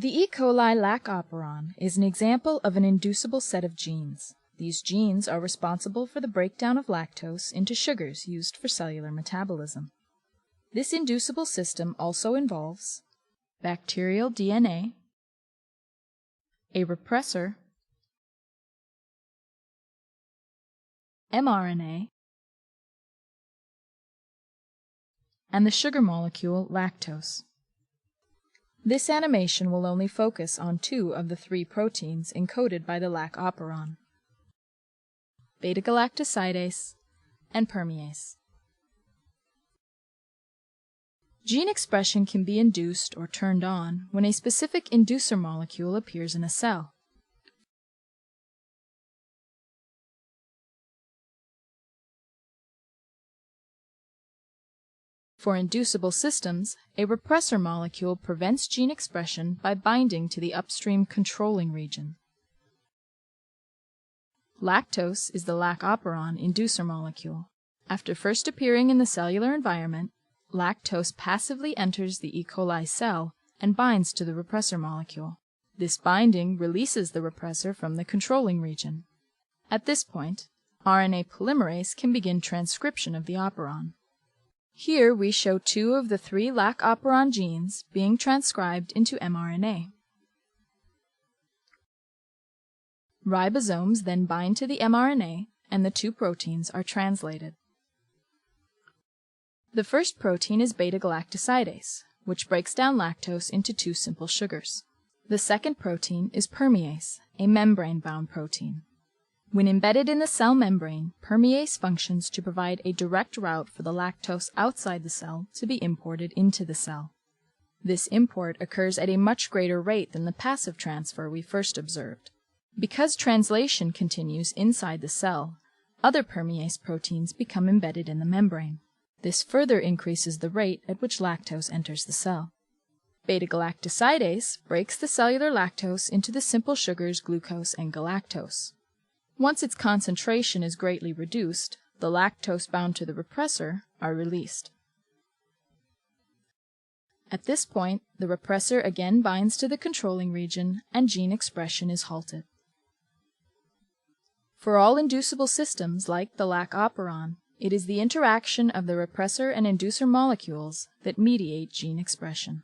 The E. coli Lac Operon is an example of an inducible set of genes. These genes are responsible for the breakdown of lactose into sugars used for cellular metabolism. This inducible system also involves bacterial DNA, a repressor, mRNA, and the sugar molecule lactose. This animation will only focus on 2 of the 3 proteins encoded by the Lac Operon: Beta-galactosidase and permease. Gene expression can be induced or turned on when a specific inducer molecule appears in a cell. For inducible systems, a repressor molecule prevents gene expression by binding to the upstream controlling region. Lactose is the Lac Operon inducer molecule. After first appearing in the cellular environment, lactose passively enters the E. coli cell and binds to the repressor molecule. This binding releases the repressor from the controlling region. At this point, RNA polymerase can begin transcription of the operon. Here we show 2 of the 3 Lac Operon genes being transcribed into mRNA. Ribosomes then bind to the mRNA, and the 2 proteins are translated. The first protein is beta-galactosidase, which breaks down lactose into 2 simple sugars. The second protein is permease, a membrane-bound protein. When embedded in the cell membrane, permease functions to provide a direct route for the lactose outside the cell to be imported into the cell. This import occurs at a much greater rate than the passive transfer we first observed. Because translation continues inside the cell, other permease proteins become embedded in the membrane. This further increases the rate at which lactose enters the cell. Beta-galactosidase breaks the cellular lactose into the simple sugars glucose and galactose. Once its concentration is greatly reduced, the lactose bound to the repressor are released. At this point, the repressor again binds to the controlling region and gene expression is halted. For all inducible systems like the Lac Operon, it is the interaction of the repressor and inducer molecules that mediate gene expression.